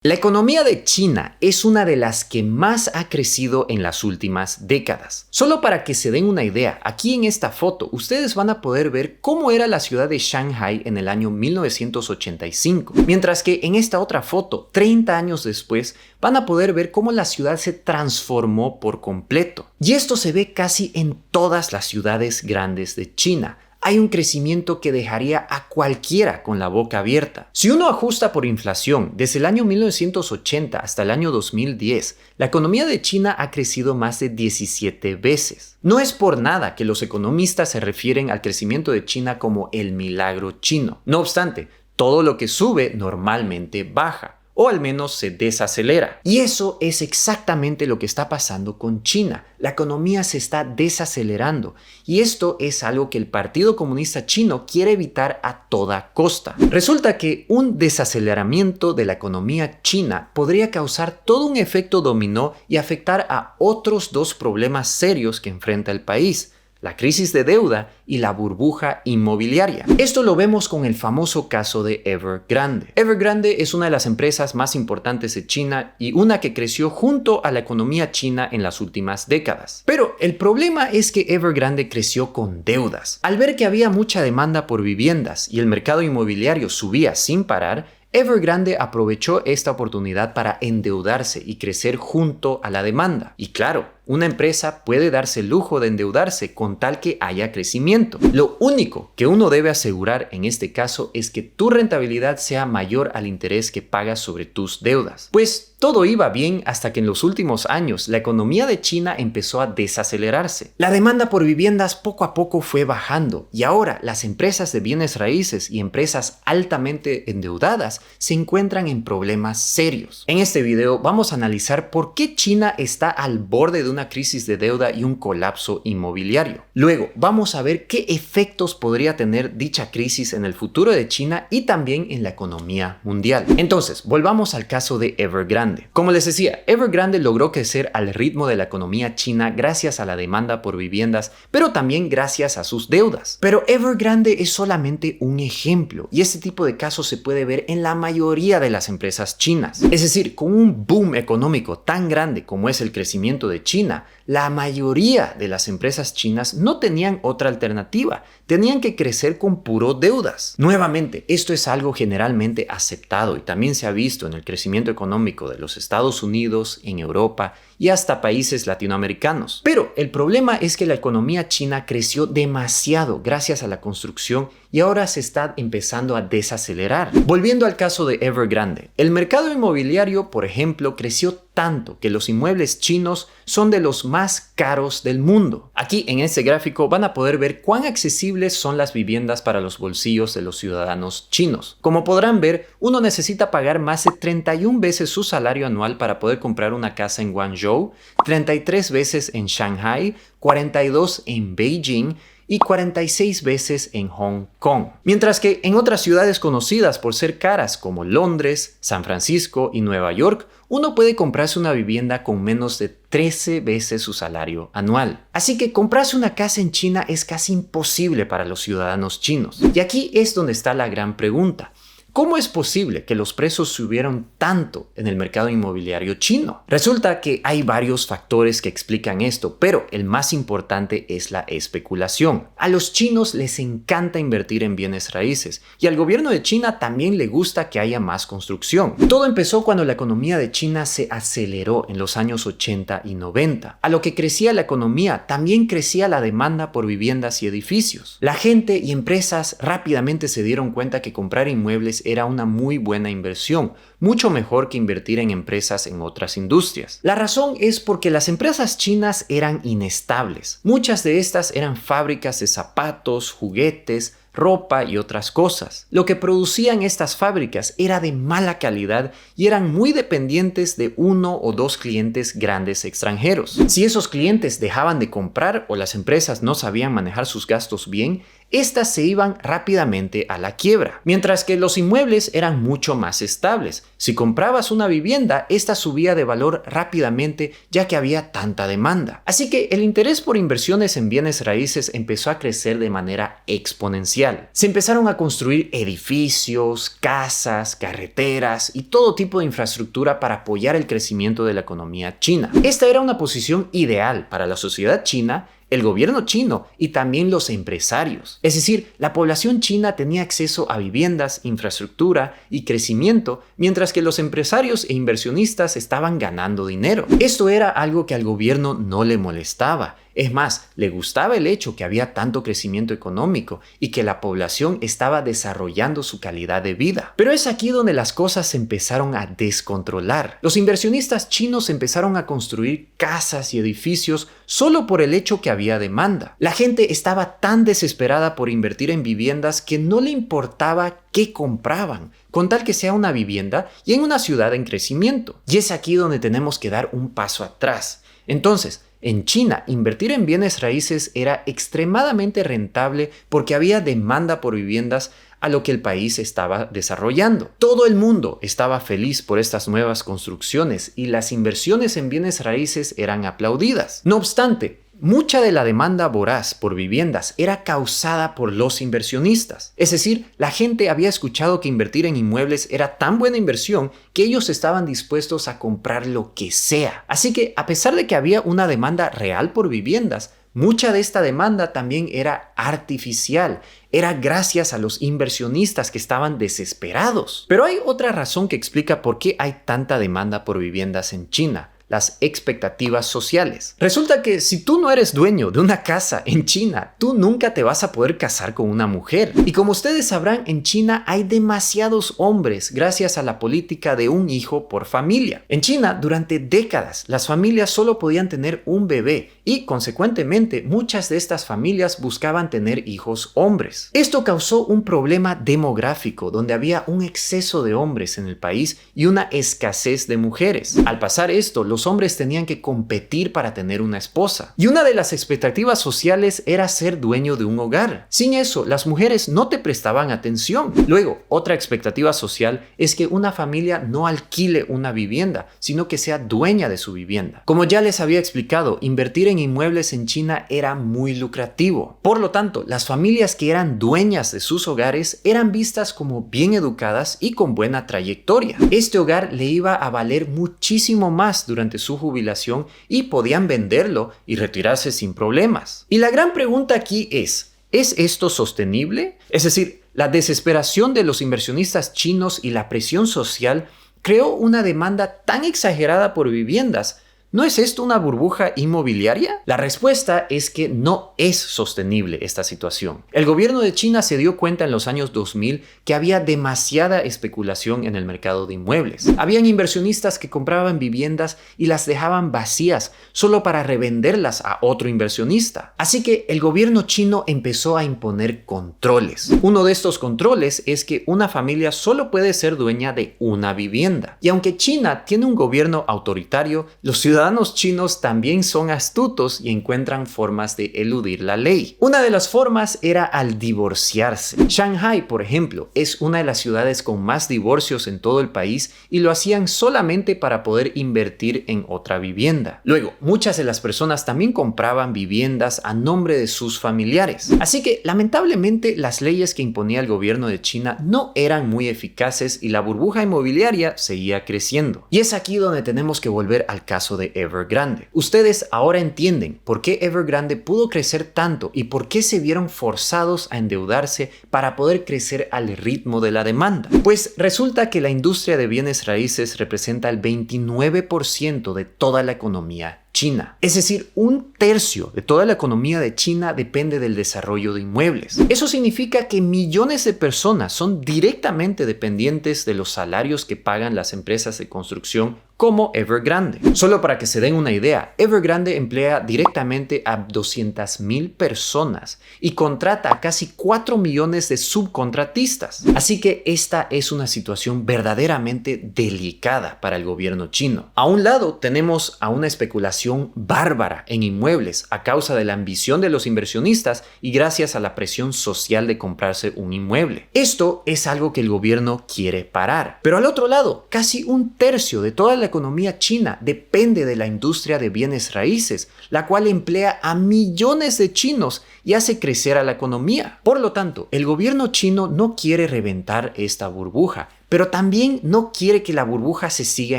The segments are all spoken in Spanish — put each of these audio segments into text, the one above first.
La economía de China es una de las que más ha crecido en las últimas décadas. Solo para que se den una idea, aquí en esta foto ustedes van a poder ver cómo era la ciudad de Shanghai en el año 1985, mientras que en esta otra foto, 30 años después, van a poder ver cómo la ciudad se transformó por completo. Y esto se ve casi en todas las ciudades grandes de China. Hay un crecimiento que dejaría a cualquiera con la boca abierta. Si uno ajusta por inflación, desde el año 1980 hasta el año 2010, la economía de China ha crecido más de 17 veces. No es por nada que los economistas se refieren al crecimiento de China como el milagro chino. No obstante, todo lo que sube normalmente baja, o al menos se desacelera. Y eso es exactamente lo que está pasando con China. La economía se está desacelerando y esto es algo que el Partido Comunista Chino quiere evitar a toda costa. Resulta que un desaceleramiento de la economía china podría causar todo un efecto dominó y afectar a otros dos problemas serios que enfrenta el país: la crisis de deuda y la burbuja inmobiliaria. Esto lo vemos con el famoso caso de Evergrande. Evergrande es una de las empresas más importantes de China y una que creció junto a la economía china en las últimas décadas. Pero el problema es que Evergrande creció con deudas. Al ver que había mucha demanda por viviendas y el mercado inmobiliario subía sin parar, Evergrande aprovechó esta oportunidad para endeudarse y crecer junto a la demanda. Y claro, una empresa puede darse el lujo de endeudarse con tal que haya crecimiento. Lo único que uno debe asegurar en este caso es que tu rentabilidad sea mayor al interés que pagas sobre tus deudas. Pues todo iba bien hasta que en los últimos años la economía de China empezó a desacelerarse. La demanda por viviendas poco a poco fue bajando y ahora las empresas de bienes raíces y empresas altamente endeudadas se encuentran en problemas serios. En este video vamos a analizar por qué China está al borde de una crisis de deuda y un colapso inmobiliario. Luego vamos a ver qué efectos podría tener dicha crisis en el futuro de China y también en la economía mundial. Entonces, volvamos al caso de Evergrande. Como les decía, Evergrande logró crecer al ritmo de la economía china gracias a la demanda por viviendas, pero también gracias a sus deudas. Pero Evergrande es solamente un ejemplo y este tipo de casos se puede ver en la mayoría de las empresas chinas. Es decir, con un boom económico tan grande como es el crecimiento de China, la mayoría de las empresas chinas no tenían otra alternativa, tenían que crecer con puro deudas. Nuevamente, esto es algo generalmente aceptado y también se ha visto en el crecimiento económico de los Estados Unidos, en Europa y hasta países latinoamericanos. Pero el problema es que la economía china creció demasiado gracias a la construcción y ahora se está empezando a desacelerar. Volviendo al caso de Evergrande, el mercado inmobiliario, por ejemplo, creció tanto que los inmuebles chinos son de los más caros del mundo. Aquí en este gráfico van a poder ver cuán accesibles son las viviendas para los bolsillos de los ciudadanos chinos. Como podrán ver, uno necesita pagar más de 31 veces su salario anual para poder comprar una casa en Guangzhou, 33 veces en Shanghai, 42 en Beijing y 46 veces en Hong Kong. Mientras que en otras ciudades conocidas por ser caras como Londres, San Francisco y Nueva York, uno puede comprarse una vivienda con menos de 13 veces su salario anual. Así que comprarse una casa en China es casi imposible para los ciudadanos chinos. Y aquí es donde está la gran pregunta. ¿Cómo es posible que los precios subieron tanto en el mercado inmobiliario chino? Resulta que hay varios factores que explican esto, pero el más importante es la especulación. A los chinos les encanta invertir en bienes raíces y al gobierno de China también le gusta que haya más construcción. Todo empezó cuando la economía de China se aceleró en los años 80 y 90. A lo que crecía la economía, también crecía la demanda por viviendas y edificios. La gente y empresas rápidamente se dieron cuenta que comprar inmuebles era una muy buena inversión, mucho mejor que invertir en empresas en otras industrias. La razón es porque las empresas chinas eran inestables. Muchas de estas eran fábricas de zapatos, juguetes, ropa y otras cosas. Lo que producían estas fábricas era de mala calidad y eran muy dependientes de uno o dos clientes grandes extranjeros. Si esos clientes dejaban de comprar o las empresas no sabían manejar sus gastos bien, estas se iban rápidamente a la quiebra, mientras que los inmuebles eran mucho más estables. Si comprabas una vivienda, esta subía de valor rápidamente ya que había tanta demanda. Así que el interés por inversiones en bienes raíces empezó a crecer de manera exponencial. Se empezaron a construir edificios, casas, carreteras y todo tipo de infraestructura para apoyar el crecimiento de la economía china. Esta era una posición ideal para la sociedad china, el gobierno chino y también los empresarios. Es decir, la población china tenía acceso a viviendas, infraestructura y crecimiento, mientras que los empresarios e inversionistas estaban ganando dinero. Esto era algo que al gobierno no le molestaba. Es más, le gustaba el hecho que había tanto crecimiento económico y que la población estaba desarrollando su calidad de vida. Pero es aquí donde las cosas se empezaron a descontrolar. Los inversionistas chinos empezaron a construir casas y edificios solo por el hecho que había demanda. La gente estaba tan desesperada por invertir en viviendas que no le importaba qué compraban, con tal que sea una vivienda y en una ciudad en crecimiento. Y es aquí donde tenemos que dar un paso atrás. Entonces, en China, invertir en bienes raíces era extremadamente rentable porque había demanda por viviendas a lo que el país estaba desarrollando. Todo el mundo estaba feliz por estas nuevas construcciones y las inversiones en bienes raíces eran aplaudidas. No obstante, mucha de la demanda voraz por viviendas era causada por los inversionistas. Es decir, la gente había escuchado que invertir en inmuebles era tan buena inversión que ellos estaban dispuestos a comprar lo que sea. Así que, a pesar de que había una demanda real por viviendas, mucha de esta demanda también era artificial. Era gracias a los inversionistas que estaban desesperados. Pero hay otra razón que explica por qué hay tanta demanda por viviendas en China: las expectativas sociales. Resulta que si tú no eres dueño de una casa en China, tú nunca te vas a poder casar con una mujer. Y como ustedes sabrán, en China hay demasiados hombres gracias a la política de un hijo por familia. En China, durante décadas, las familias solo podían tener un bebé y, consecuentemente, muchas de estas familias buscaban tener hijos hombres. Esto causó un problema demográfico donde había un exceso de hombres en el país y una escasez de mujeres. Al pasar esto, los hombres tenían que competir para tener una esposa. Y una de las expectativas sociales era ser dueño de un hogar. Sin eso, las mujeres no te prestaban atención. Luego, otra expectativa social es que una familia no alquile una vivienda, sino que sea dueña de su vivienda. Como ya les había explicado, invertir en inmuebles en China era muy lucrativo. Por lo tanto, las familias que eran dueñas de sus hogares eran vistas como bien educadas y con buena trayectoria. Este hogar le iba a valer muchísimo más durante su jubilación y podían venderlo y retirarse sin problemas. Y la gran pregunta aquí ¿es esto sostenible? Es decir, la desesperación de los inversionistas chinos y la presión social creó una demanda tan exagerada por viviendas. ¿No es esto una burbuja inmobiliaria? La respuesta es que no es sostenible esta situación. El gobierno de China se dio cuenta en los años 2000 que había demasiada especulación en el mercado de inmuebles. Habían inversionistas que compraban viviendas y las dejaban vacías solo para revenderlas a otro inversionista. Así que el gobierno chino empezó a imponer controles. Uno de estos controles es que una familia solo puede ser dueña de una vivienda. Y aunque China tiene un gobierno autoritario, los ciudadanos chinos también son astutos y encuentran formas de eludir la ley. Una de las formas era al divorciarse. Shanghai, por ejemplo, es una de las ciudades con más divorcios en todo el país y lo hacían solamente para poder invertir en otra vivienda. Luego, muchas de las personas también compraban viviendas a nombre de sus familiares. Así que, lamentablemente, las leyes que imponía el gobierno de China no eran muy eficaces y la burbuja inmobiliaria seguía creciendo. Y es aquí donde tenemos que volver al caso de Evergrande. Ustedes ahora entienden por qué Evergrande pudo crecer tanto y por qué se vieron forzados a endeudarse para poder crecer al ritmo de la demanda. Pues resulta que la industria de bienes raíces representa el 29% de toda la economía China. Es decir, 1/3 de toda la economía de China depende del desarrollo de inmuebles. Eso significa que millones de personas son directamente dependientes de los salarios que pagan las empresas de construcción como Evergrande. Solo para que se den una idea, Evergrande emplea directamente a 200,000 personas y contrata a casi 4 millones de subcontratistas. Así que esta es una situación verdaderamente delicada para el gobierno chino. A un lado tenemos a una especulación bárbara en inmuebles a causa de la ambición de los inversionistas y gracias a la presión social de comprarse un inmueble. Esto es algo que el gobierno quiere parar. Pero al otro lado, casi un tercio de toda la economía china depende de la industria de bienes raíces, la cual emplea a millones de chinos y hace crecer a la economía. Por lo tanto, el gobierno chino no quiere reventar esta burbuja, pero también no quiere que la burbuja se siga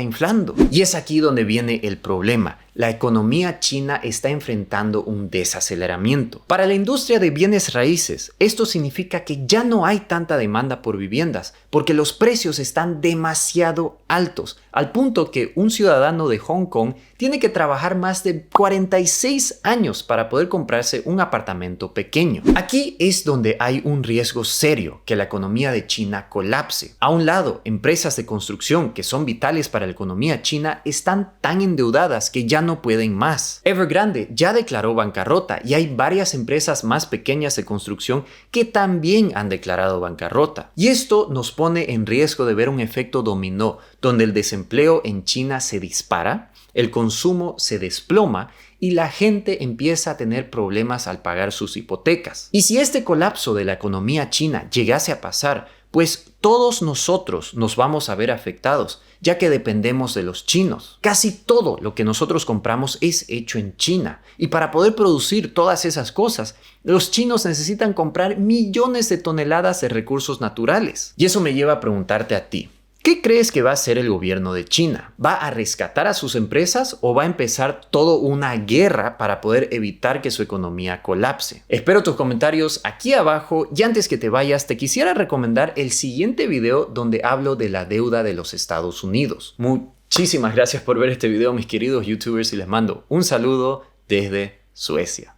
inflando. Y es aquí donde viene el problema. La economía china está enfrentando un desaceleramiento. Para la industria de bienes raíces, esto significa que ya no hay tanta demanda por viviendas, porque los precios están demasiado altos, al punto que un ciudadano de Hong Kong tiene que trabajar más de 46 años para poder comprarse un apartamento pequeño. Aquí es donde hay un riesgo serio que la economía de China colapse. A un lado, empresas de construcción que son vitales para la economía china están tan endeudadas que ya no pueden más. Evergrande ya declaró bancarrota y hay varias empresas más pequeñas de construcción que también han declarado bancarrota. Y esto nos pone en riesgo de ver un efecto dominó, donde el desempleo en China se dispara, el consumo se desploma y la gente empieza a tener problemas al pagar sus hipotecas. Y si este colapso de la economía china llegase a pasar, pues todos nosotros nos vamos a ver afectados, ya que dependemos de los chinos. Casi todo lo que nosotros compramos es hecho en China. Y para poder producir todas esas cosas, los chinos necesitan comprar millones de toneladas de recursos naturales. Y eso me lleva a preguntarte a ti. ¿Qué crees que va a hacer el gobierno de China? ¿Va a rescatar a sus empresas o va a empezar toda una guerra para poder evitar que su economía colapse? Espero tus comentarios aquí abajo y antes que te vayas te quisiera recomendar el siguiente video donde hablo de la deuda de los Estados Unidos. Muchísimas gracias por ver este video, mis queridos youtubers, y les mando un saludo desde Suecia.